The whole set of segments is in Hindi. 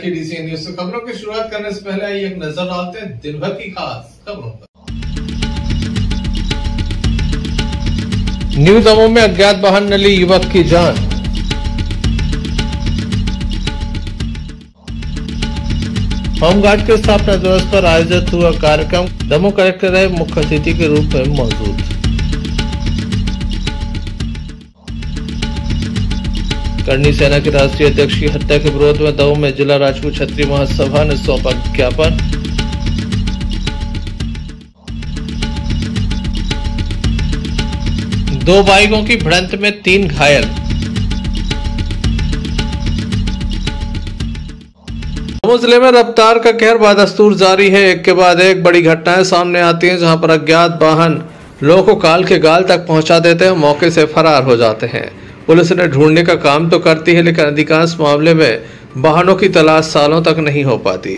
देखिए डीसी न्यूज से खबरों की शुरुआत करने से पहले आइए एक नजर डालते हैं दिन भर की खास खबरों पर। न्यू दमोह में अज्ञात वाहन ने ली युवक की जान। होमगार्ड के स्थापना दिवस पर आयोजित हुआ कार्यक्रम, दमोह कलेक्टर रहे मुख्य अतिथि के रूप में मौजूद। करनी सेना के राष्ट्रीय अध्यक्ष की हत्या के विरोध में दमोह में जिला राजपूत क्षत्रिय महासभा ने सौंपा ज्ञापन। दो बाइकों की भिड़ंत में 3 घायल। दमोह जिले में रफ्तार का कहर बदस्तूर जारी है। एक के बाद एक बड़ी घटनाएं सामने आती हैं, जहां पर अज्ञात वाहन लोगों को काल के गाल तक पहुंचा देते हैं, मौके से फरार हो जाते हैं। पुलिस ने ढूंढने का काम तो करती है, लेकिन अधिकांश मामले में वाहनों की तलाश सालों तक नहीं हो पाती।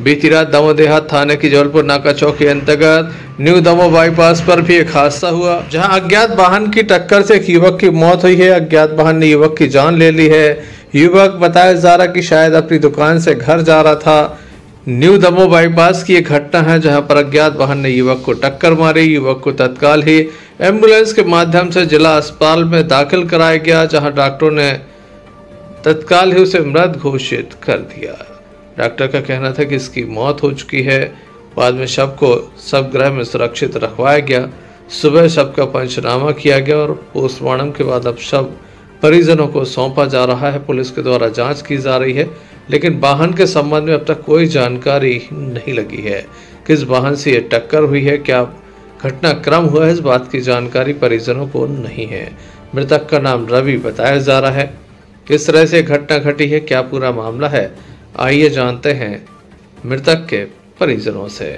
बीती रात दमोह देहात थाने की जबलपुर नाका चौक के अंतर्गत न्यू दमोह बाईपास पर भी एक हादसा हुआ, जहां अज्ञात वाहन की टक्कर से एक युवक की मौत हुई है। अज्ञात वाहन ने युवक की जान ले ली है। युवक बताया जा रहा कि शायद अपनी दुकान से घर जा रहा था। न्यू दमोह बाईपास की एक घटना है, जहां पर अज्ञात वाहन ने युवक को टक्कर मारी। युवक को तत्काल ही एम्बुलेंस के माध्यम से जिला अस्पताल में दाखिल कराया गया, जहां डॉक्टरों ने तत्काल ही उसे मृत घोषित कर दिया। डॉक्टर का कहना था कि इसकी मौत हो चुकी है। बाद में शव को शवगृह में सुरक्षित रखवाया गया। सुबह शव का पंचनामा किया गया और पोस्टमार्टम के बाद अब शव परिजनों को सौंपा जा रहा है। पुलिस के द्वारा जांच की जा रही है, लेकिन वाहन के संबंध में अब तक कोई जानकारी नहीं लगी है। किस वाहन से ये टक्कर हुई है, क्या घटनाक्रम हुआ है, इस बात की जानकारी परिजनों को नहीं है। मृतक का नाम रवि बताया जा रहा है। किस तरह से घटना घटी है, क्या पूरा मामला है, आइए जानते हैं मृतक के परिजनों से।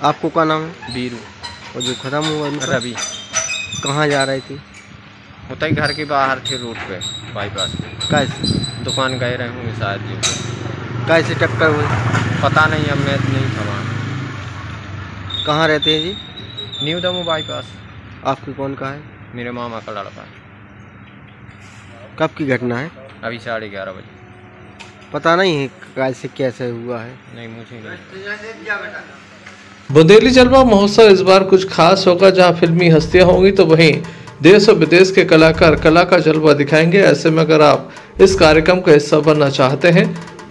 आपको क्या नाम है? बीरू। और जो खत्म हुआ रवि। कहाँ जा रही थी? होता ही घर के बाहर थे, रोड पे बाईपास पे। कैसे? दुकान गए रहे होंगे शायद जी। कैसे टक्कर हुई? पता नहीं, अब मैं नहीं था वहाँ। कहाँ रहते हैं जी? New Damoh bypass. आपकी कौन का है? मेरे मामा का लड़का है। कब की घटना है? अभी 11:30 बजे। पता नहीं है कैसे कैसे हुआ है? नहीं, मुझे नहीं। बुंदेली जलवा महोत्सव इस बार कुछ खास होगा, जहां फिल्मी हस्तियां होंगी तो वहीं देश और विदेश के कलाकार कला का जलवा दिखाएंगे। ऐसे में अगर आप इस कार्यक्रम का हिस्सा बनना चाहते हैं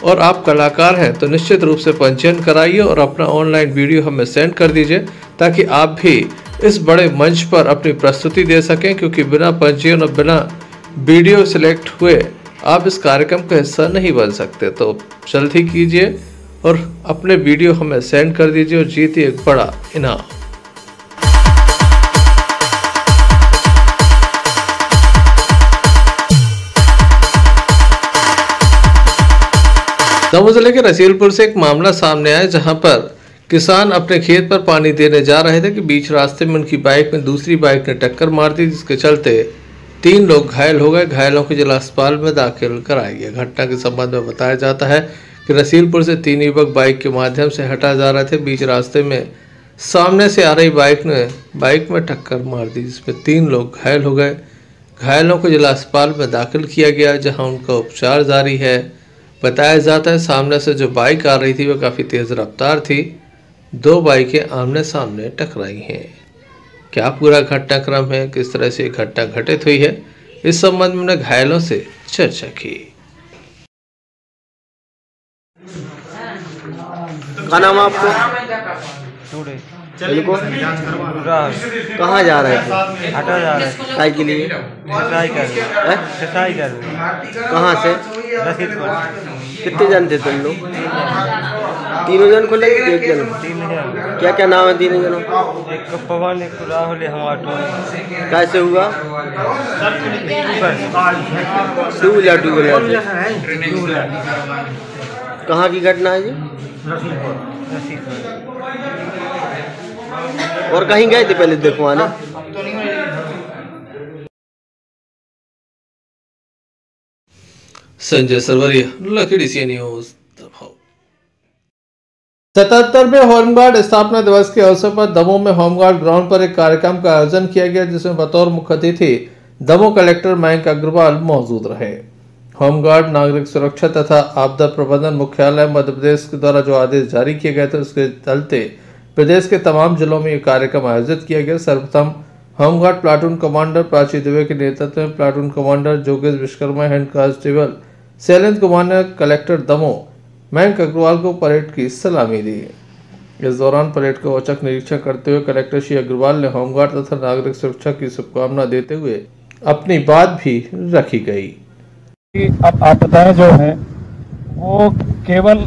और आप कलाकार हैं तो निश्चित रूप से पंजीयन कराइए और अपना ऑनलाइन वीडियो हमें सेंड कर दीजिए, ताकि आप भी इस बड़े मंच पर अपनी प्रस्तुति दे सकें। क्योंकि बिना पंजीयन और बिना वीडियो सिलेक्ट हुए आप इस कार्यक्रम का हिस्सा नहीं बन सकते। तो जल्द ही कीजिए और अपने वीडियो हमें सेंड कर दीजिए और जीतिए एक बड़ा इनाम। दमोह जिले के रसीलपुर से एक मामला सामने आया, जहां पर किसान अपने खेत पर पानी देने जा रहे थे कि बीच रास्ते में उनकी बाइक में दूसरी बाइक ने टक्कर मार दी, जिसके चलते 3 लोग घायल हो गए। घायलों को जिला अस्पताल में दाखिल कराया गया। घटना के संबंध में बताया जाता है कि रसीलपुर से 3 युवक बाइक के माध्यम से हटा जा रहे थे। बीच रास्ते में सामने से आ रही बाइक ने बाइक में टक्कर मार दी, जिसमें 3 लोग घायल हो गए। घायलों को जिला अस्पताल में दाखिल किया गया, जहां उनका उपचार जारी है। बताया जाता है सामने से जो बाइक आ रही थी वह काफ़ी तेज़ रफ्तार थी। 2 बाइकें आमने सामने टकराई हैं। क्या पूरा घटनाक्रम है, किस तरह से घटना घटित हुई है, इस संबंध में घायलों से चर्चा की। क्या नाम आपको? कहाँ जा रहे थे? हटा जा रहे थे। काय के लिए? सफाई कर कहाँ से? रसीदपुर। कितने जन थे तुम लोग? 3 जन को लेके 1 जन? 3 जन। क्या क्या नाम है तीनों जनों? एक पवन, एक राहुल, हम ऑटो। कैसे हुआ? टू व्हीलर कहाँ की घटना है जी? और कहीं गए थे पहले देखवाने? संजय सरवरिया, लखीडी सी न्यूज। 77वें होमगार्ड स्थापना दिवस के अवसर पर दमोह में होमगार्ड ग्राउंड पर एक कार्यक्रम का आयोजन किया गया, जिसमें बतौर मुख्य अतिथि दमोह कलेक्टर मयंक अग्रवाल मौजूद रहे। होमगार्ड नागरिक सुरक्षा तथा आपदा प्रबंधन मुख्यालय मध्य प्रदेश के द्वारा जो आदेश जारी किए गए थे, उसके चलते प्रदेश के तमाम जिलों में यह कार्यक्रम आयोजित किया गया। सर्वप्रथम home guard platoon commander Prachi Dubey के नेतृत्व में प्लाटून कमांडर जोगेश विश्वकर्मा, हेड कांस्टेबल शैलेंद्र कुमार ने कलेक्टर दमोह मयंक अग्रवाल को परेड की सलामी दी। इस दौरान परेड का औचक निरीक्षण करते हुए कलेक्टर श्री अग्रवाल ने होमगार्ड तथा नागरिक सुरक्षा की शुभकामना देते हुए अपनी बात भी रखी गई। अब आपदाएं जो हैं वो केवल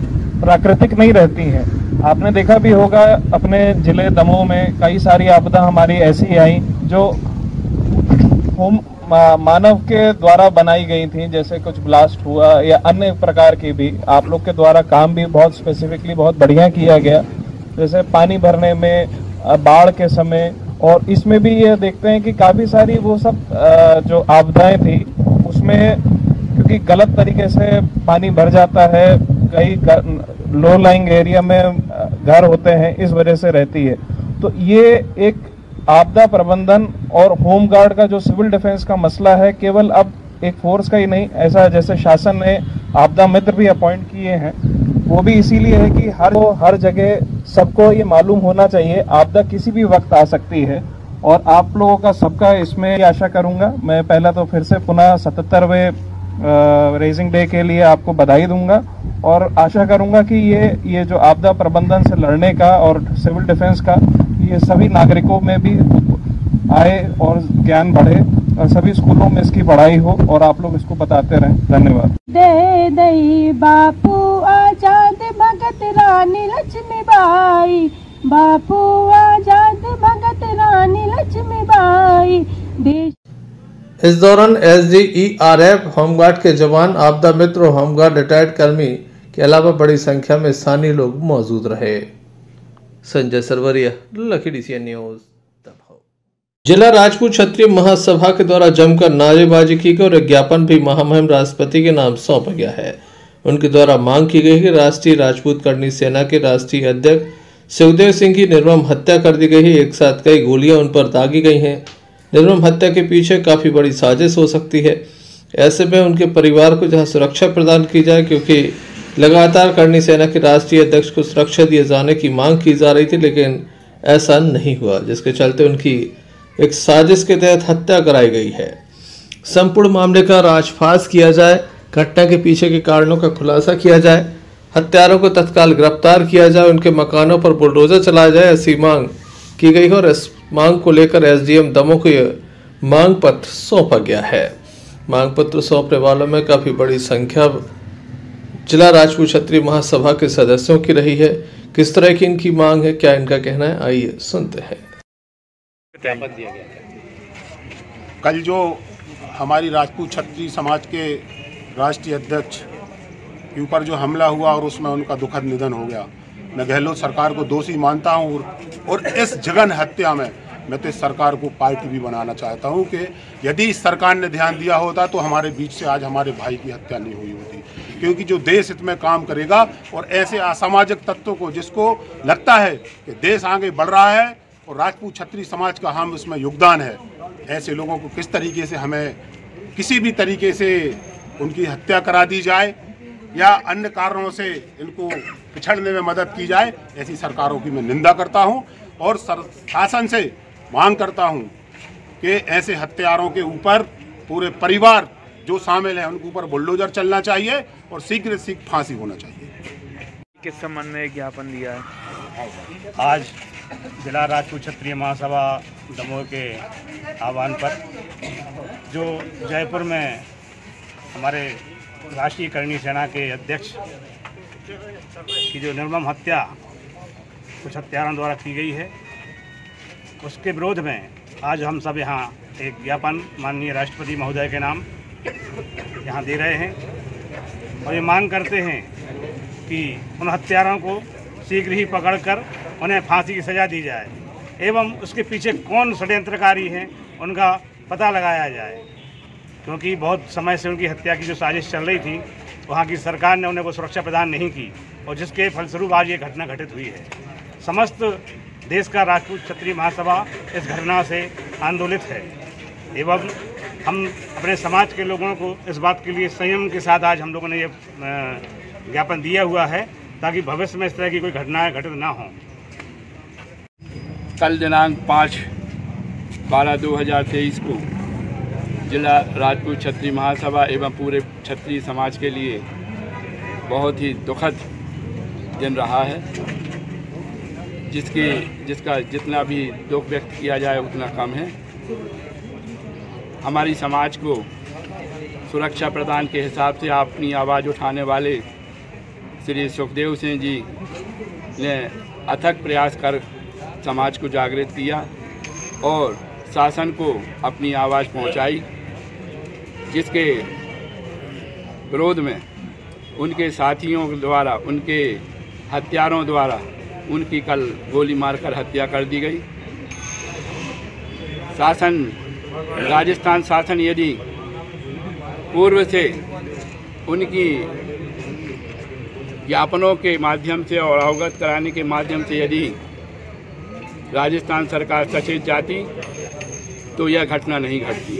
प्राकृतिक नहीं रहती हैं। आपने देखा भी होगा अपने जिले दमोह में कई सारी आपदा हमारी ऐसी आई जो मानव के द्वारा बनाई गई थी, जैसे कुछ ब्लास्ट हुआ या अन्य प्रकार की भी। आप लोग के द्वारा काम भी बहुत स्पेसिफिकली बहुत बढ़िया किया गया, जैसे पानी भरने में, बाढ़ के समय, और इसमें भी ये देखते हैं कि काफी सारी वो सब जो आपदाएं थी उसमें क्योंकि गलत तरीके से पानी भर जाता है, कई लो लाइंग एरिया में घर होते हैं, इस वजह से रहती है। तो ये एक आपदा प्रबंधन और होमगार्ड का जो सिविल डिफेंस का मसला है, केवल अब एक फोर्स का ही नहीं, ऐसा जैसे शासन ने आपदा मित्र भी अपॉइंट किए हैं, वो भी इसीलिए है कि हर जगह सबको ये मालूम होना चाहिए आपदा किसी भी वक्त आ सकती है। और आप लोगों का सबका इसमें आशा करूंगा। मैं पहला तो फिर से पुनः 77वें रेजिंग डे के लिए आपको बधाई दूंगा और आशा करूंगा कि ये जो आपदा प्रबंधन से लड़ने का और सिविल डिफेंस का ये सभी नागरिकों में भी आए और ज्ञान बढ़े और सभी स्कूलों में इसकी पढ़ाई हो और आप लोग इसको बताते रहें। धन्यवाद। दे दई बापू आजाद भगत रानी लक्ष्मीबाई, बापू आजाद भगत रानी लक्ष्मीबाई देश। इस दौरान SDERF होमगार्ड के जवान, आपदा मित्र, होमगार्ड रिटायर्ड कर्मी के अलावा बड़ी संख्या में स्थानीय लोग मौजूद रहे। संजय सरवरिया, लखीडी सी न्यूज। जिला राजपूत क्षत्रिय महासभा के द्वारा जमकर नारेबाजी की गई और एक ज्ञापन भी महामहिम राष्ट्रपति के नाम सौंपा गया है। उनके द्वारा मांग की गई कि राष्ट्रीय राजपूत करणी सेना के राष्ट्रीय अध्यक्ष शिवदेव सिंह की निर्मम हत्या कर दी गई है। एक साथ कई गोलियां उन पर दागी गई हैं। निर्मम हत्या के पीछे काफी बड़ी साजिश हो सकती है। ऐसे में उनके परिवार को जहां सुरक्षा प्रदान की जाए, क्योंकि लगातार करणी सेना के राष्ट्रीय अध्यक्ष को सुरक्षा दिए जाने की मांग की जा रही थी, लेकिन ऐसा नहीं हुआ, जिसके चलते उनकी एक साजिश के तहत हत्या कराई गई है। संपूर्ण मामले का राजफास किया जाए, घटना के पीछे के कारणों का खुलासा किया जाए, हत्यारों को तत्काल गिरफ्तार किया जाए, उनके मकानों पर बुलडोजर चलाया जाए, ऐसी मांग की गई है। और इस मांग को लेकर SDM दमोह को यह मांग पत्र सौंपा गया है। मांग पत्र सौंपने वालों में काफी बड़ी संख्या जिला राजपूत क्षत्रिय महासभा के सदस्यों की रही है। किस तरह की इनकी मांग है, क्या इनका कहना है, आइए सुनते हैं। कल जो हमारी राजपूत क्षत्रिय समाज के राष्ट्रीय अध्यक्ष के ऊपर जो हमला हुआ और उसमें उनका दुखद निधन हो गया, मैं गहलोत सरकार को दोषी मानता हूं और इस जघन्य हत्या में मैं तो इस सरकार को पार्टी भी बनाना चाहता हूं कि यदि इस सरकार ने ध्यान दिया होता तो हमारे बीच से आज हमारे भाई की हत्या नहीं हुई होती। क्योंकि जो देश हित में काम करेगा और ऐसे असामाजिक तत्वों को जिसको लगता है कि देश आगे बढ़ रहा है और राजपूत क्षत्रिय समाज का हम इसमें योगदान है, ऐसे लोगों को किस तरीके से हमें किसी भी तरीके से उनकी हत्या करा दी जाए या अन्य कारणों से इनको पिछड़ने में मदद की जाए, ऐसी सरकारों की मैं निंदा करता हूं और शासन से मांग करता हूं कि ऐसे हत्यारों के ऊपर पूरे परिवार जो शामिल है उनके ऊपर बुलडोजर चलना चाहिए और शीघ्र से शीघ्र फांसी होना चाहिए। किस संबंध में ज्ञापन दिया है? आज जिला राजपूत क्षत्रिय महासभा दमोह के आह्वान पर जो जयपुर में हमारे राष्ट्रीय करणी सेना के अध्यक्ष की जो निर्मम हत्या कुछ हत्यारों द्वारा की गई है, उसके विरोध में आज हम सब यहाँ एक ज्ञापन माननीय राष्ट्रपति महोदय के नाम यहाँ दे रहे हैं और ये मांग करते हैं कि उन हत्यारों को शीघ्र ही पकड़कर उन्हें फांसी की सज़ा दी जाए एवं उसके पीछे कौन षड्यंत्रकारी हैं उनका पता लगाया जाए, क्योंकि बहुत समय से उनकी हत्या की जो साजिश चल रही थी वहाँ की सरकार ने उन्हें वो सुरक्षा प्रदान नहीं की और जिसके फलस्वरूप आज ये घटना घटित हुई है। समस्त देश का राजपूत क्षत्रिय महासभा इस घटना से आंदोलित है एवं हम अपने समाज के लोगों को इस बात के लिए संयम के साथ आज हम लोगों ने ये ज्ञापन दिया हुआ है ताकि भविष्य में इस तरह की कोई घटनाएं घटित ना हों। कल दिनांक 5/12/2023 को जिला राजपूत क्षत्रिय महासभा एवं पूरे क्षत्रिय समाज के लिए बहुत ही दुखद दिन रहा है, जिसका जितना भी दुख व्यक्त किया जाए उतना कम है। हमारी समाज को सुरक्षा प्रदान के हिसाब से अपनी आवाज़ उठाने वाले श्री सुखदेव सिंह जी ने अथक प्रयास कर समाज को जागृत किया और शासन को अपनी आवाज़ पहुंचाई, जिसके विरोध में उनके साथियों द्वारा, उनके हत्यारों द्वारा उनकी कल गोली मारकर हत्या कर दी गई। राजस्थान शासन यदि पूर्व से उनकी ज्ञापनों के माध्यम से और अवगत कराने के माध्यम से यदि राजस्थान सरकार सचेत जाती तो यह घटना नहीं घटती।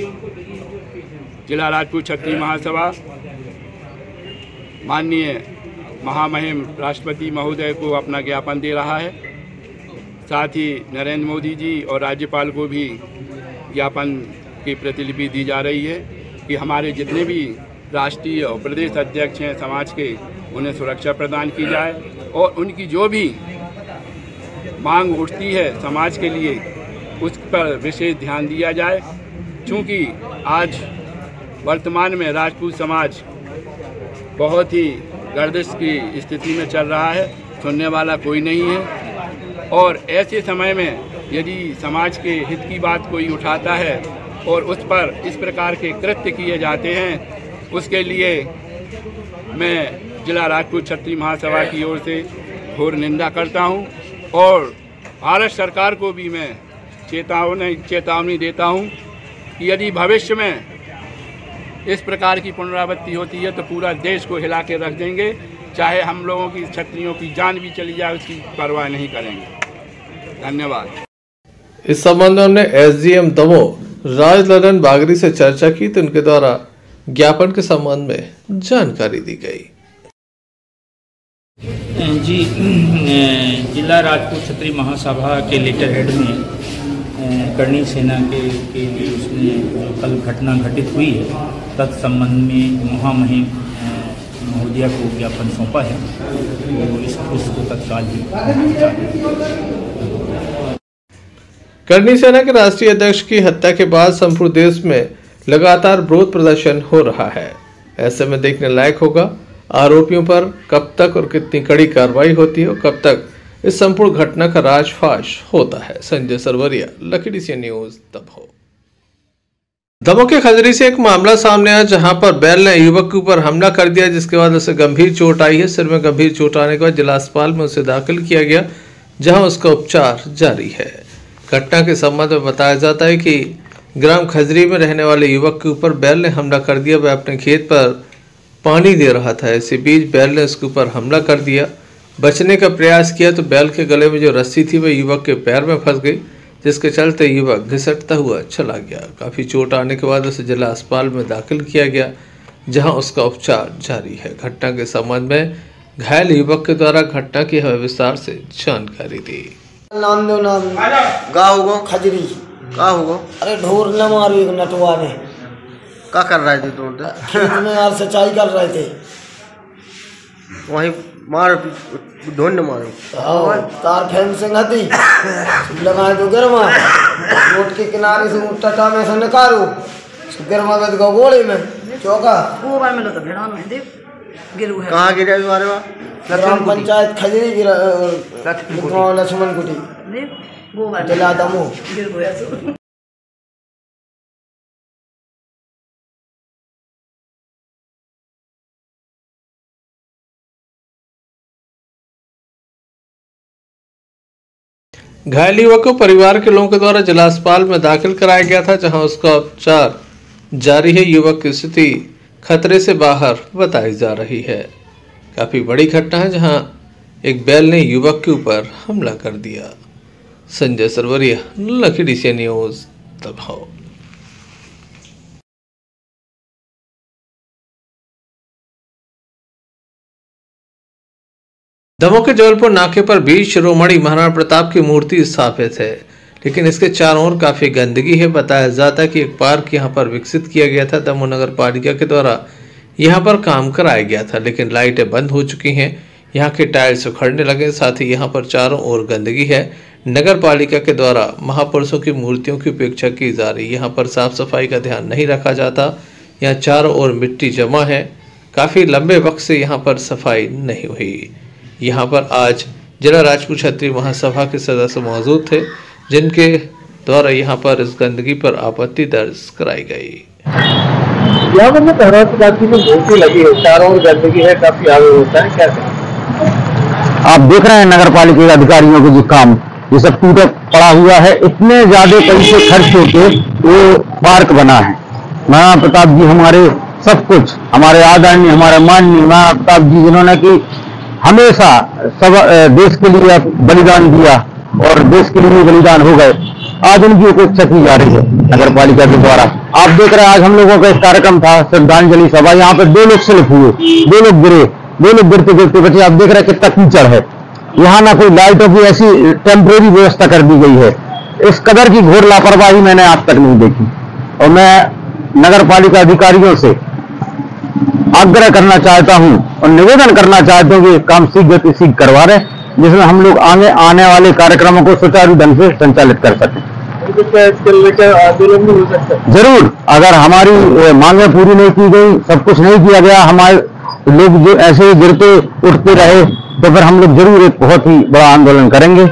जिला राजपूत क्षत्रिय महासभा माननीय महामहिम राष्ट्रपति महोदय को अपना ज्ञापन दे रहा है, साथ ही नरेंद्र मोदी जी और राज्यपाल को भी ज्ञापन की प्रतिलिपि दी जा रही है कि हमारे जितने भी राष्ट्रीय और प्रदेश अध्यक्ष हैं समाज के, उन्हें सुरक्षा प्रदान की जाए और उनकी जो भी मांग उठती है समाज के लिए उस पर विशेष ध्यान दिया जाए, क्योंकि आज वर्तमान में राजपूत समाज बहुत ही गर्दिश की स्थिति में चल रहा है, सुनने वाला कोई नहीं है और ऐसे समय में यदि समाज के हित की बात कोई उठाता है और उस पर इस प्रकार के कृत्य किए जाते हैं, उसके लिए मैं जिला राजपूत क्षत्रिय महासभा की ओर से घोर निंदा करता हूं और भारत सरकार को भी मैं चेतावनी देता हूं कि यदि भविष्य में इस प्रकार की पुनरावृत्ति होती है तो पूरा देश को हिला के रख देंगे, चाहे हम लोगों की क्षत्रियों की जान भी चली जाए उसकी परवाह नहीं करेंगे। धन्यवाद। इस संबंध में हमने एसडीएम दमोह राज ललन बागरी से चर्चा की तो उनके द्वारा ज्ञापन के संबंध में जानकारी दी गई। जी, जिला राजपूत क्षत्रिय महासभा के लेटर हेड में करणी सेना के लिए उसने जो कल घटना घटित हुई है तत्संबंध में महामहिम महोदया को ज्ञापन सौंपा है, तो इसको तत्काल ही करणी सेना के राष्ट्रीय अध्यक्ष की हत्या के बाद संपूर्ण देश में लगातार विरोध प्रदर्शन हो रहा है। ऐसे में देखने लायक होगा आरोपियों पर कब तक और कितनी कड़ी कार्रवाई होती है और कब तक इस संपूर्ण घटना का राजफाश होता है। संजय सरवरिया, लकी सी न्यूज, दमोह। दमोह के खजरी से एक मामला सामने आया जहां पर बैल ने युवक के ऊपर हमला कर दिया, जिसके बाद उसे गंभीर चोट आई है। सिर में गंभीर चोट आने के बाद जिला अस्पताल में उसे दाखिल किया गया, जहां उसका उपचार जारी है। घटना के संबंध में बताया जाता है कि ग्राम खजरी में रहने वाले युवक के ऊपर बैल ने हमला कर दिया। वह अपने खेत पर पानी दे रहा था, इसी बीच बैल ने उसके ऊपर हमला कर दिया। बचने का प्रयास किया तो बैल के गले में जो रस्सी थी वह युवक के पैर में फंस गई, जिसके चलते युवक घिसटता हुआ चला गया। काफी चोट आने के बाद उसे जिला अस्पताल में दाखिल किया गया, जहां उसका उपचार जारी है। घटना के संबंध में घायल युवक के द्वारा घटना की विस्तार से जानकारी दी। नाम दो नाम गा होगो खजरी का होगो। अरे ढोर न मारो एक नटवा ने क्या कर रहे थे तुम? खेत में यार सिंचाई कर रहे थे, वहीं मार ढूंढ मारो तार फेंसिंग हती लगाए तो गिरमा रोड के किनारे से टटा में से निकालो गिरमा गद गोले में चौका वो बार में लो तो भेड़ा में दे कहाँ गिरे तुम्हारे वहाँ? ग्राम पंचायत खजरी गिरा लक्ष्मण कुटी जिला दमोह। घायल युवक को परिवार के लोगों के द्वारा जिला अस्पताल में दाखिल कराया गया था, जहां उसका उपचार जारी है। युवक की स्थिति खतरे से बाहर बताई जा रही है। काफी बड़ी घटना है, जहां एक बैल ने युवक के ऊपर हमला कर दिया। Sanjay Sarwariya, lucky DC news, Damoh. Damoh के जबलपुर नाके पर वीर शिरोमणि महाराणा प्रताप की मूर्ति स्थापित है, लेकिन इसके चारों ओर काफी गंदगी है। बताया जाता है कि एक पार्क यहां पर विकसित किया गया था। दमोह नगर पालिका के द्वारा यहां पर काम कराया गया था, लेकिन लाइटें बंद हो चुकी हैं। यहां के टायर्स उखड़ने लगे, साथ ही यहां पर चारों ओर गंदगी है। नगर पालिका के द्वारा महापुरुषों की मूर्तियों की उपेक्षा की जा रही। यहाँ पर साफ सफाई का ध्यान नहीं रखा जाता। यहाँ चारों ओर मिट्टी जमा है। काफी लंबे वक्त से यहाँ पर सफाई नहीं हुई। यहाँ पर आज जिला राजपूत क्षत्रिय महासभा के सदस्य मौजूद थे, जिनके द्वारा यहाँ पर इस गंदगी पर आपत्ति दर्ज कराई गई। यहाँ पर जो की जो मूर्ति लगी है, चारों ओर गंदगी है, काफी आगे होता है। क्या आप देख रहे हैं नगर पालिका के अधिकारियों को जो काम, ये सब टूटा पड़ा हुआ है। इतने ज्यादा पैसे खर्च होके वो पार्क बना है। महाराणा प्रताप जी हमारे सब कुछ, हमारे आदरणीय, हमारे माननीय महाराणा प्रताप जी, जिन्होंने कि हमेशा सब देश के लिए बलिदान दिया और देश के लिए बलिदान हो गए, आज उनकी उपेक्षा की जा रही है नगर पालिका के द्वारा। आप देख रहे हैं आज हम लोगों का एक कार्यक्रम था, श्रद्धांजलि सभा। यहाँ पे 2 लोग स्लिप हुए, 2 लोग गिरे, 2 लोग गिरते गिरते बचे। आप देख रहे हैं कितना कीचड़ है। यहाँ ना कोई लाइटों की ऐसी टेम्परेरी व्यवस्था कर दी गई है। इस कदर की घोर लापरवाही मैंने आज तक नहीं देखी। और मैं नगर पालिका अधिकारियों से आग्रह करना चाहता हूं और निवेदन करना चाहता हूं कि काम शीघ्र से शीघ्र करवा रहे, जिसमें हम लोग आगे आने वाले कार्यक्रमों को सुचारू ढंग से संचालित कर सकें। आंदोलन भी हो सकता है जरूर, अगर हमारी मांगे पूरी नहीं की गई, सब कुछ नहीं किया गया, हमारे लोग जो ऐसे ही गिरते उठते रहे, तो फिर हम लोग जरूर एक बहुत ही बड़ा आंदोलन करेंगे।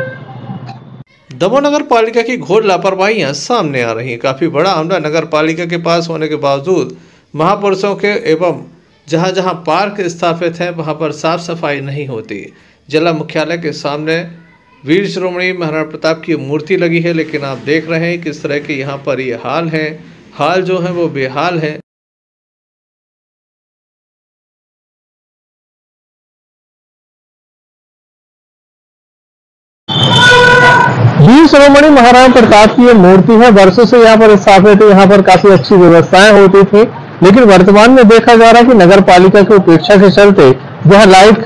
दमोह नगर पालिका की घोर लापरवाहियां सामने आ रही हैं। काफी बड़ा हमला नगर पालिका के पास होने के बावजूद महापुरुषों के एवं जहां जहां पार्क स्थापित है वहां पर साफ सफाई नहीं होती। जिला मुख्यालय के सामने वीर शिरोमणि महाराणा प्रताप की मूर्ति लगी है, लेकिन आप देख रहे हैं किस तरह के यहाँ पर ये हाल है। हाल जो है वो बेहाल है। वीर शिरोमणि महाराणा प्रताप की ये मूर्ति है, वर्षों से यहाँ पर स्थापित है। यहाँ पर काफी अच्छी व्यवस्थाएं होती थी, लेकिन वर्तमान में देखा जा रहा है कि नगर पालिका की उपेक्षा के चलते जहाँ लाइट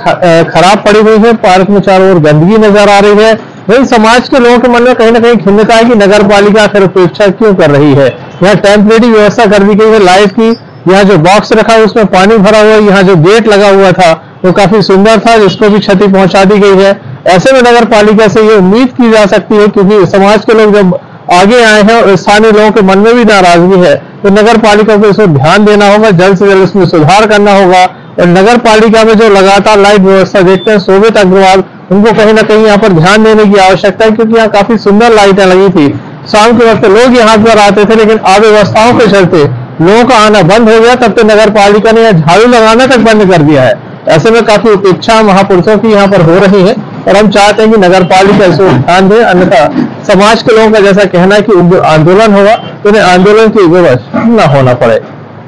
खराब पड़ी हुई है, पार्क में चारों ओर गंदगी नजर आ रही है। वही समाज के लोगों के मन में कहीं ना कहीं खिन्नता है कि नगर पालिका आखिर उपेक्षा क्यों कर रही है। यहाँ टेम्परेरी व्यवस्था कर दी गई है लाइट की। यहाँ जो बॉक्स रखा है उसमें पानी भरा हुआ है। यहाँ जो गेट लगा हुआ था वो काफी सुंदर था, जिसको भी क्षति पहुंचा दी गई है। ऐसे में नगर पालिका से ये उम्मीद की जा सकती है, क्योंकि समाज के लोग जब आगे आए हैं और स्थानीय लोगों के मन में भी नाराजगी है, तो नगर पालिका को इसमें ध्यान देना होगा, जल्द से जल्द इसमें सुधार करना होगा। और नगर पालिका में जो लगातार लाइट व्यवस्था देखते हैं शोभित अग्रवाल, उनको कहीं ना कहीं यहाँ पर ध्यान देने की आवश्यकता है, क्योंकि यहाँ काफी सुंदर लाइटें लगी थी। शाम के वक्त लोग यहाँ पर आते थे, लेकिन अव्यवस्थाओं के चलते लोगों का आना बंद हो गया। तब तो नगर पालिका ने यहाँ झाड़ू लगाना तक बंद कर दिया है। ऐसे में काफी उपेक्षा महापुरुषों की यहाँ पर हो रही है, और हम चाहते हैं कि नगर पालिका इस पर ध्यान दे। अन्यथा समाज के लोगों का जैसा कहना है कि आंदोलन होगा, तो उन्हें आंदोलन की विवश न होना पड़े।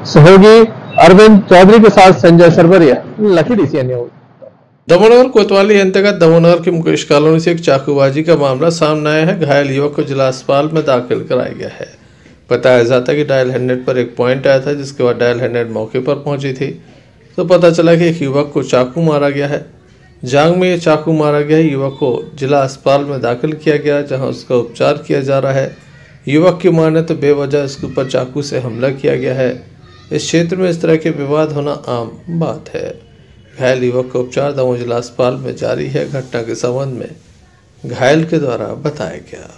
सहयोगी अरविंद चौधरी के साथ Sanjay Sarwariya, lucky DC news. Damohnagar कोतवाली अंतर्गत दमोहनगर की मुकेश कॉलोनी से एक चाकूबाजी का मामला सामने आया है। घायल युवक को जिला अस्पताल में दाखिल कराया गया है। बताया जाता है कि डायल 100 पर एक पॉइंट आया था, जिसके बाद डायल 100 मौके पर पहुंची थी, तो पता चला कि एक युवक को चाकू मारा गया है। जांग में ये चाकू मारा गया है। युवक को जिला अस्पताल में दाखिल किया गया, जहां उसका उपचार किया जा रहा है। युवक की माने तो बेवजह इसके ऊपर चाकू से हमला किया गया है। इस क्षेत्र में इस तरह के विवाद होना आम बात है। घायल युवक का उपचार दमोह जिला अस्पताल में जारी है। घटना के संबंध में घायल के द्वारा बताया गया।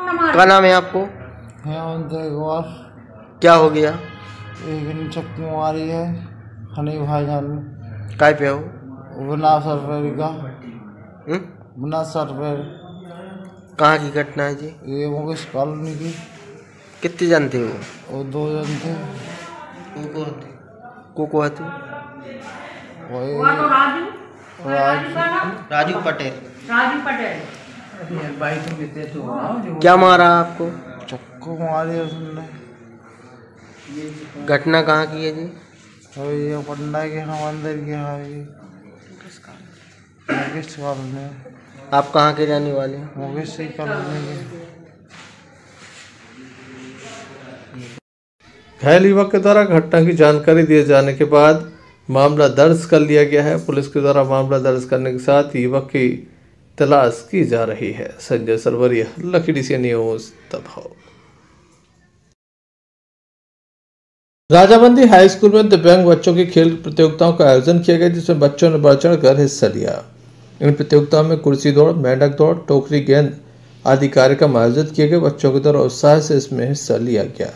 क्या नाम है आपको? हेमंत कुमार। क्या हो गया? एक चक्की मारी है हनी भाईजान। काय पे हो? बिना सरपैर का। बिना सरपैर। कहाँ की घटना है जी? ये मुकेश कॉलोनी की। कितने जन थे वो? वो 2 जन थे। को आते? राजू पटेल। क्या मारा आपको? चक्कू मारी उसने। घटना कहाँ की है जी? ये पंडा के यहाँ मंदिर के यहाँ मुकेश कॉलोनी। आप कहाँ के रहने वाले हैं? मुकेश कॉलोनी के। घायल युवक के द्वारा घटना की जानकारी दिए जाने के बाद मामला दर्ज कर लिया गया है। पुलिस के द्वारा मामला दर्ज करने के साथ युवक की तलाश की जा रही है। संजय सरवरिया, लखीडीसी न्यूज, दबाव। राजाबंदी हाई स्कूल में दिव्यांग बच्चों की खेल प्रतियोगिताओं का आयोजन किया गया, जिसमें बच्चों ने बढ़ चढ़ कर हिस्सा लिया। इन प्रतियोगिताओं में कुर्सी दौड़, मेंढक दौड़, टोकरी गेंद आदि कार्यक्रम आयोजित किए गए। बच्चों के द्वारा उत्साह से इसमें हिस्सा लिया गया।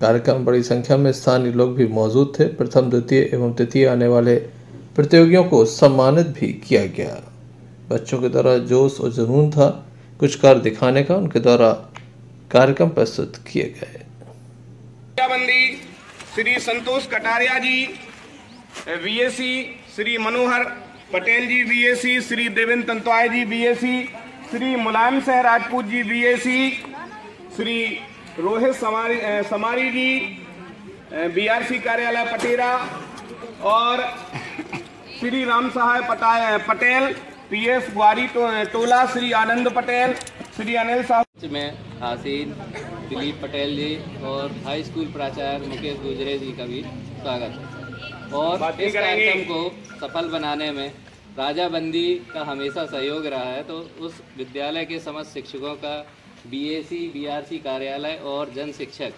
कार्यक्रम बड़ी संख्या में स्थानीय लोग भी मौजूद थे। प्रथम, द्वितीय एवं तृतीय आने वाले प्रतियोगियों को सम्मानित भी किया गया। बच्चों के द्वारा जोश और जुनून था कुछ कर दिखाने का। उनके द्वारा कार्यक्रम प्रस्तुत किए गए। राजाबंदी श्री संतोष कटारिया जी बीएससी, श्री मनोहर पटेल जी बीएससी, श्री देवेंद्र तंतवाय जी बीएससी, श्री मुलायम सिंह राजपूत जी बीएससी, श्री रोहित समारी जी बीआरसी कार्यालय पटेरा और श्री राम सहाय पटेल पीएस ग्वारी टोला, श्री आनंद पटेल, श्री अनिल साहब में आसीन दिलीप पटेल जी और हाई स्कूल प्राचार्य मुकेश गुजरे जी का भी स्वागत है। और इस कार्यक्रम को सफल बनाने में राजाबंदी का हमेशा सहयोग रहा है, तो उस विद्यालय के समस्त शिक्षकों का, बीएससी, बीआरसी कार्यालय और जन शिक्षक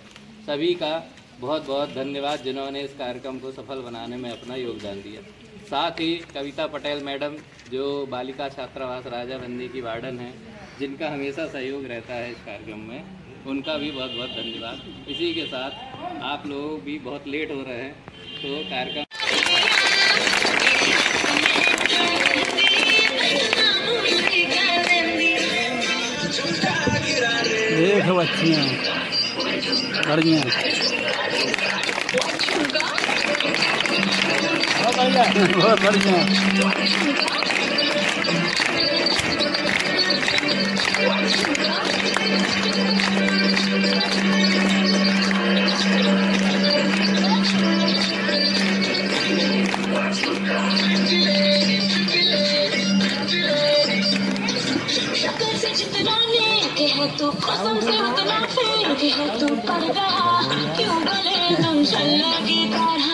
सभी का बहुत बहुत धन्यवाद, जिन्होंने इस कार्यक्रम को सफल बनाने में अपना योगदान दिया। साथ ही कविता पटेल मैडम, जो बालिका छात्रावास राजाबंदी की वार्डन हैं, जिनका हमेशा सहयोग रहता है इस कार्यक्रम में, उनका भी बहुत बहुत धन्यवाद। इसी के साथ आप लोग भी बहुत लेट हो रहे हैं, तो कार्यक्रम देख बच्चियाँ बढ़िया बहुत बढ़िया। तू कसम से उतना फेर के है तू पड़ गया क्यों गले नौशल्ला की तरह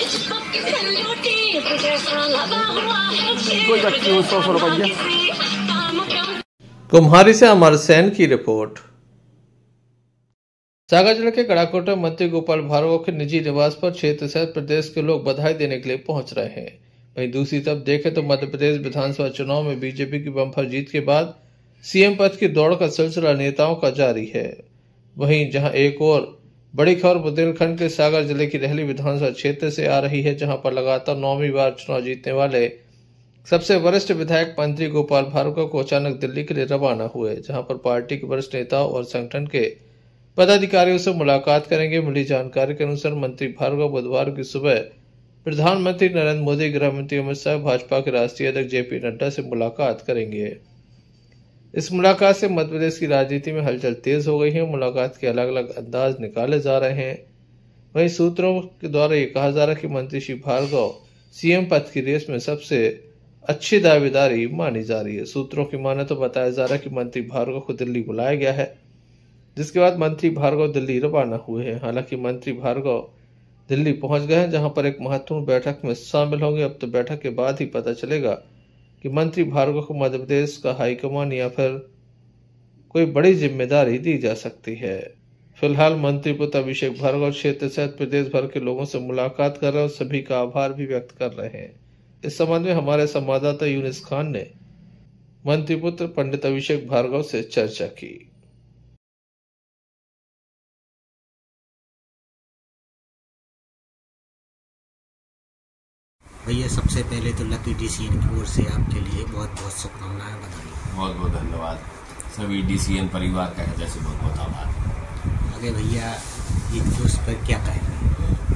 इस पक्की सलूटी जैसा लगा हुआ है कोई बच्ची 100 रुपया। कुम्हारी से अमर सेन की रिपोर्ट। सागर जिले के गड़ाकोटा मंत्री गोपाल भार्गव के निजी निवास पर क्षेत्र सहित प्रदेश के लोग बधाई देने के लिए पहुंच रहे हैं। वहीं दूसरी तरफ देखें तो मध्य प्रदेश विधानसभा चुनाव में बीजेपी की बम्पर जीत के बाद सीएम पद की दौड़ का सिलसिला नेताओं का जारी है। वहीं जहां एक और बड़ी खबर बुंदेलखंड के सागर जिले की रहली विधानसभा क्षेत्र से आ रही है, जहां पर लगातार 9वीं बार चुनाव जीतने वाले सबसे वरिष्ठ विधायक मंत्री गोपाल भार्गव को अचानक दिल्ली के लिए रवाना हुए, जहां पर पार्टी के वरिष्ठ नेताओं और संगठन के पदाधिकारियों से मुलाकात करेंगे। मिली जानकारी के अनुसार मंत्री भार्गव बुधवार की सुबह प्रधानमंत्री नरेंद्र मोदी, गृह मंत्री अमित शाह, भाजपा के राष्ट्रीय अध्यक्ष जेपी नड्डा से मुलाकात करेंगे। इस मुलाकात से मध्य प्रदेश की राजनीति में हलचल तेज हो गई है। मुलाकात के अलग अलग अंदाज निकाले जा रहे हैं। वहीं सूत्रों के द्वारा ये कहा जा रहा है कि मंत्री श्री भार्गव सीएम पद की रेस में सबसे अच्छी दावेदारी मानी जा रही है। सूत्रों की माने तो बताया जा रहा है कि मंत्री भार्गव को दिल्ली बुलाया गया है, जिसके बाद मंत्री भार्गव दिल्ली रवाना हुए हैं। हालांकि मंत्री भार्गव दिल्ली पहुंच गए हैं, जहां पर एक महत्वपूर्ण बैठक में शामिल होंगे। अब तो बैठक के बाद ही पता चलेगा कि मंत्री भार्गव को मध्य प्रदेश का हाईकमान या फिर कोई बड़ी जिम्मेदारी दी जा सकती है। फिलहाल मंत्री पुत्र अभिषेक भार्गव क्षेत्र सहित प्रदेश भर के लोगों से मुलाकात कर रहे और सभी का आभार भी व्यक्त कर रहे हैं। इस संबंध में हमारे संवाददाता यूनिस खान ने मंत्रिपुत्र पंडित अभिषेक भार्गव से चर्चा की। भैया सबसे पहले तो लकी डीसीएन की ओर से आपके लिए बहुत बहुत शुभकामनाएं, बधाई। बहुत बहुत धन्यवाद। सभी डीसीएन परिवार का हृदय से बहुत बहुत आभार। आगे भैया ईद दिवस पर क्या कहेंगे?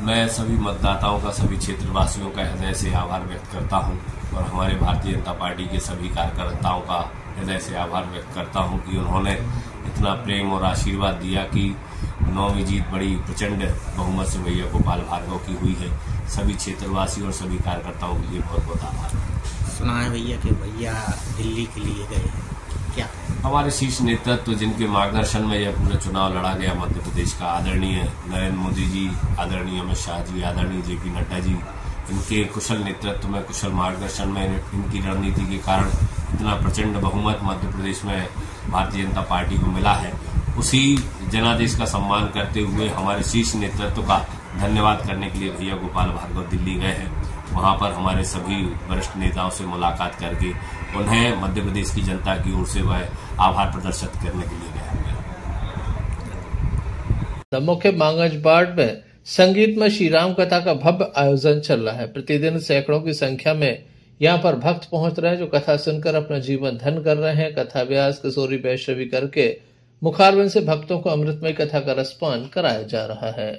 मैं सभी मतदाताओं का, सभी क्षेत्रवासियों का हृदय से आभार व्यक्त करता हूं और हमारे भारतीय जनता पार्टी के सभी कार्यकर्ताओं का हृदय से आभार व्यक्त करता हूं कि उन्होंने इतना प्रेम और आशीर्वाद दिया कि 9वीं जीत बड़ी प्रचंड बहुमत से भैया गोपाल भार्गव की हुई है। सभी क्षेत्रवासी और सभी कार्यकर्ताओं के लिए बहुत बहुत आभार। सुना है भैया कि भैया दिल्ली के लिए गए, क्या हमारे शीर्ष नेतृत्व जिनके मार्गदर्शन में यह पूरा चुनाव लड़ा गया मध्य प्रदेश का, आदरणीय नरेंद्र मोदी जी, आदरणीय अमित शाह जी, आदरणीय जेपी नड्डा जी, इनके कुशल नेतृत्व में, कुशल मार्गदर्शन में, इनकी रणनीति के कारण इतना प्रचंड बहुमत मध्य प्रदेश में भारतीय जनता पार्टी को मिला है। उसी जनादेश का सम्मान करते हुए हमारे शीर्ष नेतृत्व का धन्यवाद करने के लिए भैया गोपाल भार्गव दिल्ली गए हैं। वहां पर हमारे सभी वरिष्ठ नेताओं से मुलाकात करके उन्हें मध्य प्रदेश की जनता की ओर से वह आभार प्रदर्शित करने के लिए गए हैं। दमोह के मांगंजबाड़ में संगीत में श्री राम कथा का भव्य आयोजन चल रहा है। प्रतिदिन सैकड़ों की संख्या में यहाँ पर भक्त पहुंच रहे हैं जो कथा सुनकर अपना जीवन धन्य कर रहे हैं। कथा व्यास किशोरी वैष्णवी करके मुखारबिंद से भक्तों को अमृतमय कथा का रसपान कराया जा रहा है।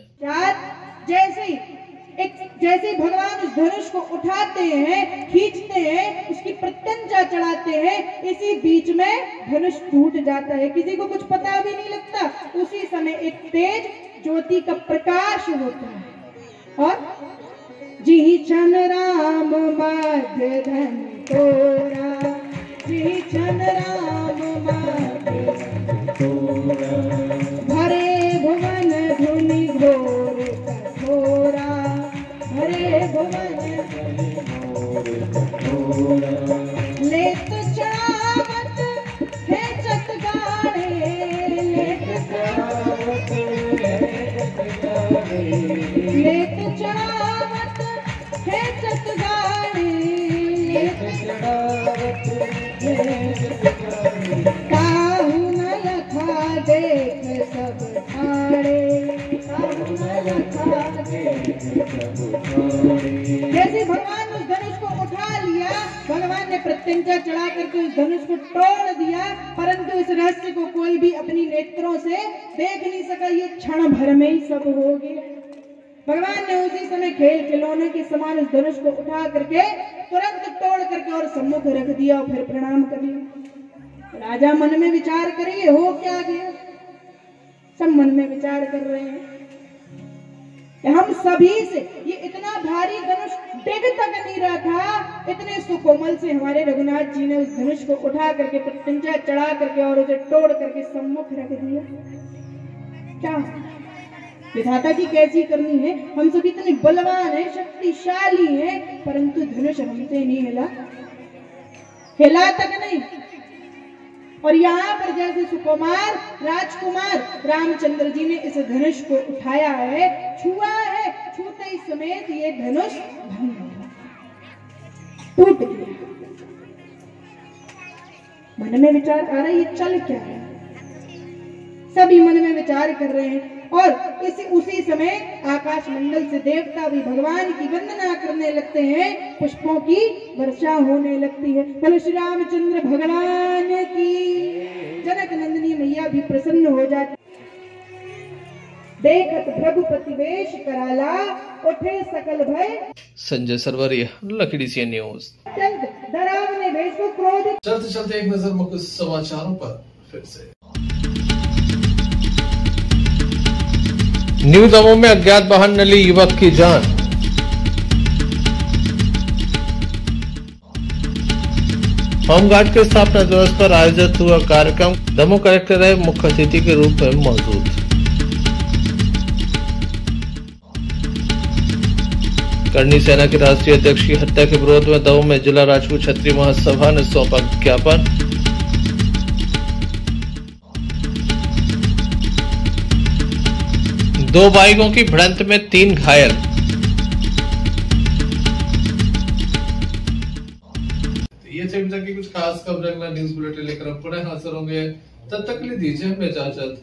जैसे भगवान उस धनुष को उठाते हैं, खींचते हैं, उसकी प्रत्यंचा चढ़ाते हैं, इसी बीच में धनुष टूट जाता है, किसी को कुछ पता भी नहीं लगता। उसी समय एक तेज ज्योति का प्रकाश होता है और जी छन राम मध्य धन तोरा, जी छन राम मध्य धन तोरा, भरे भुवन धुनि घोर कठोरा, भरे भुवन धुनि घोर कठोरा, लेत चढ़ावत खेचत गाड़े, लेत चढ़ावत खेचत गाड़े, लेत चढ़ावत खेचत गाड़े, लेत चढ़ावत खेचत गाड़े, काहू न लखा देख सब ठाड़े, काहू न लखा देख सब ठाड़े। जैसे भगवान उस धनुष को उठा लिया, भगवान ने प्रत्यंचा चढ़ा करके उस धनुष को तोड़ दिया, परंतु इस रहस्य को कोई भी अपनी नेत्रों से देख नहीं सका। ये क्षण भर में ही सब हो गया। भगवान ने उसी समय खेल खिलौने के समान उस धनुष को उठा करके तुरंत तोड़ करके और सम्मुख रख दिया और फिर प्रणाम कर लिया। राजा मन में विचार करिए हो क्या गया। सब मन में विचार कर रहे हैं कि हम सभी से ये इतना भारी धनुष डिग तक नहीं रहा था, इतने सुकोमल से हमारे रघुनाथ जी ने उस धनुष को उठा करके प्रत्यंचा चढ़ा करके और उसे तोड़ करके सम्मुख रख दिया। क्या विधाता की कैसी करनी है। हम सब इतने बलवान हैं, शक्तिशाली हैं, परंतु धनुष हमसे नहीं हिला, हिला तक नहीं। और यहाँ पर जैसे सुकुमार राजकुमार रामचंद्र जी ने इस धनुष को उठाया है, छुआ है, छूते ही समेत ये धनुष भंग हो, टूट गया। मन में विचार आ रहा है ये चल क्या है। सभी मन में विचार कर रहे हैं और उसी समय आकाश मंडल से देवता भी भगवान की वंदना करने लगते हैं, पुष्पों की वर्षा होने लगती है। बोलो श्री रामचंद्र भगवान की। जनक नंदिनी मैया भी प्रसन्न हो जाती। देखत रघुपति वेश कराला, उठे सकल भय। Sanjay Sarwariya, lucky DCN news. डरावने वेश को क्रोध। चलते चलते एक नजर मुख्य समाचारों पर फिर से। न्यू दमोह में अज्ञात वाहन ने ली युवक की जान। होमगार्ड के स्थापना दिवस पर आयोजित हुआ कार्यक्रम, दमोह कलेक्टर रहे मुख्य अतिथि के रूप में मौजूद। करणी सेना के राष्ट्रीय अध्यक्ष की हत्या के विरोध में दमोह में जिला राजपूत क्षत्रिय महासभा ने सौंपा ज्ञापन। दो बाइकों की भिड़ंत में 3 घायल। ये थे अभी तक की कुछ खास खबरें। न्यूज बुलेटिन लेकर हम पुनः हाजिर होंगे। तब तक के लिए दीजिए हमें इजाजत।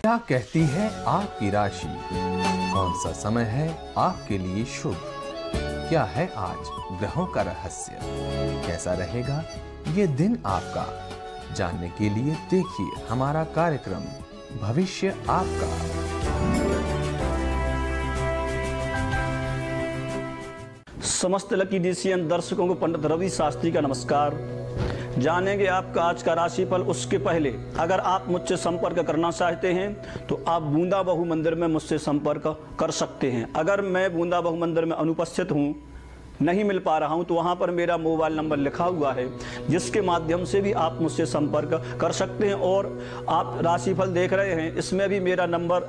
क्या कहती है आपकी राशि? कौन सा समय है आपके लिए शुभ? क्या है आज ग्रहों का रहस्य? कैसा रहेगा ये दिन आपका? जानने के लिए देखिए हमारा कार्यक्रम भविष्य आपका। समस्त लकी डीसीएन दर्शकों को पंडित रवि शास्त्री का नमस्कार। जानेंगे आपका आज का राशिफल। उसके पहले अगर आप मुझसे संपर्क करना चाहते हैं तो आप बूंदा बहु मंदिर में मुझसे संपर्क कर सकते हैं। अगर मैं बूंदा बहु मंदिर में अनुपस्थित हूँ, नहीं मिल पा रहा हूँ, तो वहाँ पर मेरा मोबाइल नंबर लिखा हुआ है, जिसके माध्यम से भी आप मुझसे संपर्क कर सकते हैं। और आप राशिफल देख रहे हैं, इसमें भी मेरा नंबर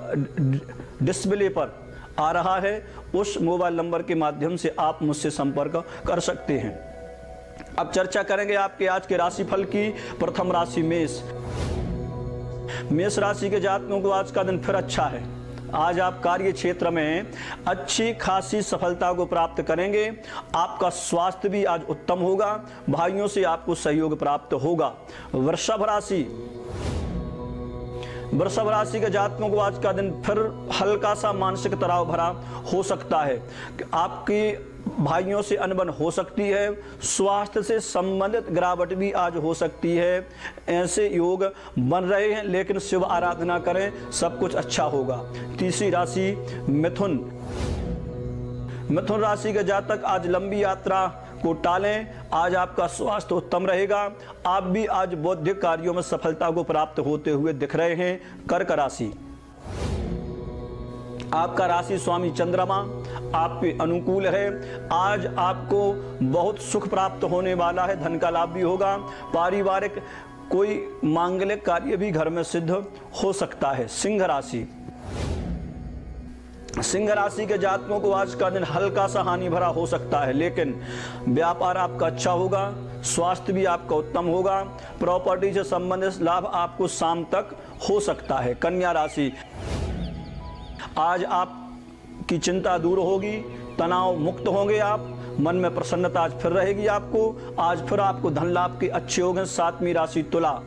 डिस्प्ले पर आ रहा है। उस मोबाइल नंबर के माध्यम से आप मुझसे संपर्क कर सकते हैं। अब चर्चा करेंगे आपके आज के राशिफल की। प्रथम राशि मेष। मेष राशि के जातकों को आज का दिन फिर अच्छा है। आज आप कार्य क्षेत्र में अच्छी खासी सफलता को प्राप्त करेंगे। आपका स्वास्थ्य भी आज उत्तम होगा। भाइयों से आपको सहयोग प्राप्त होगा। वृषभ राशि। वृषभ राशि के जातकों को आज का दिन फिर हल्का सा मानसिक तनाव भरा हो सकता है। आपकी भाइयों से अनबन हो सकती है। स्वास्थ्य से संबंधित गिरावट भी आज हो सकती है। ऐसे योग बन रहे हैं, लेकिन शिव आराधना करें, सब कुछ अच्छा होगा। तीसरी राशि मिथुन। मिथुन राशि के जातक आज लंबी यात्रा को टालें। आज आपका स्वास्थ्य उत्तम रहेगा। आप भी आज बौद्धिक कार्यों में सफलता को प्राप्त होते हुए दिख रहे हैं। कर्क राशि। आपका राशि स्वामी चंद्रमा आपके अनुकूल है। आज आपको बहुत सुख प्राप्त होने वाला है। धन का लाभ भी होगा। पारिवारिक कोई मांगलिक कार्य भी घर में सिद्ध हो सकता है। सिंह राशि। सिंह राशि के जातकों को आज का दिन हल्का सा हानि भरा हो सकता है, लेकिन व्यापार आपका अच्छा होगा। स्वास्थ्य भी आपका उत्तम होगा। प्रॉपर्टी से संबंधित लाभ आपको शाम तक हो सकता है। कन्या राशि। आज आपकी चिंता दूर होगी, तनाव मुक्त होंगे आप। मन में प्रसन्नता आज फिर रहेगी आपको। आज फिर आपको धन लाभ के अच्छे होंगे। सातवीं राशि तुला।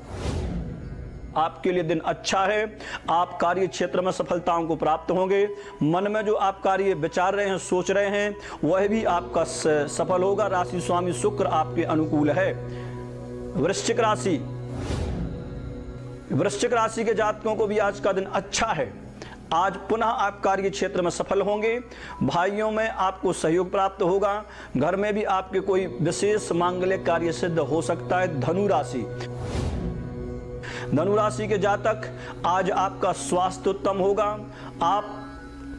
आपके लिए दिन अच्छा है। आप कार्य क्षेत्र में सफलताओं को प्राप्त होंगे। मन में जो आप कार्य विचार रहे हैं, सोच रहे हैं, वह भी आपका सफल होगा। राशि स्वामी शुक्र आपके अनुकूल है। वृश्चिक राशि। वृश्चिक राशि के जातकों को भी आज का दिन अच्छा है। आज पुनः आप कार्य क्षेत्र में सफल होंगे। भाइयों में आपको सहयोग प्राप्त होगा। घर में भी आपके कोई विशेष मांगलिक कार्य सिद्ध हो सकता है। धनु राशि। धनु राशि के जातक आज आपका स्वास्थ्य उत्तम होगा। आप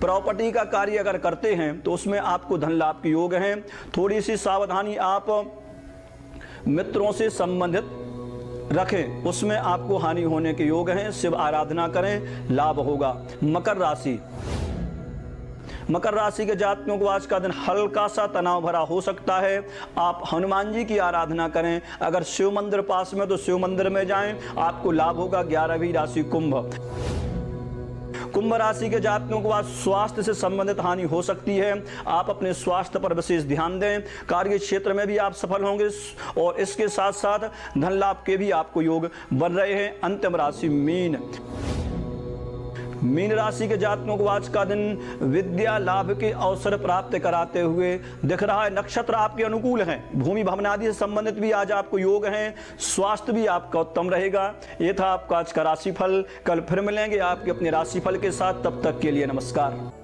प्रॉपर्टी का कार्य अगर करते हैं तो उसमें आपको धन लाभ के योग हैं। थोड़ी सी सावधानी आप मित्रों से संबंधित रखें, उसमें आपको हानि होने के योग हैं। शिव आराधना करें, लाभ होगा। मकर राशि। मकर राशि के जातकों को आज का दिन हल्का सा तनाव भरा हो सकता है। आप हनुमान जी की आराधना करें। अगर शिव मंदिर पास में तो शिव मंदिर में जाएं, आपको लाभ होगा। 11वीं राशि कुंभ। कुंभ राशि के जातकों को आज स्वास्थ्य से संबंधित हानि हो सकती है। आप अपने स्वास्थ्य पर विशेष ध्यान दें। कार्य क्षेत्र में भी आप सफल होंगे और इसके साथ साथ धन लाभ के भी आपको योग बन रहे हैं। अंतिम राशि मीन। मीन राशि के जातकों को आज का दिन विद्या लाभ के अवसर प्राप्त कराते हुए दिख रहा है। नक्षत्र आपके अनुकूल हैं। भूमि भवन आदि से संबंधित भी आज आपको योग हैं। स्वास्थ्य भी आपका उत्तम रहेगा। ये था आपका आज का राशिफल। कल फिर मिलेंगे आपके अपने राशिफल के साथ। तब तक के लिए नमस्कार।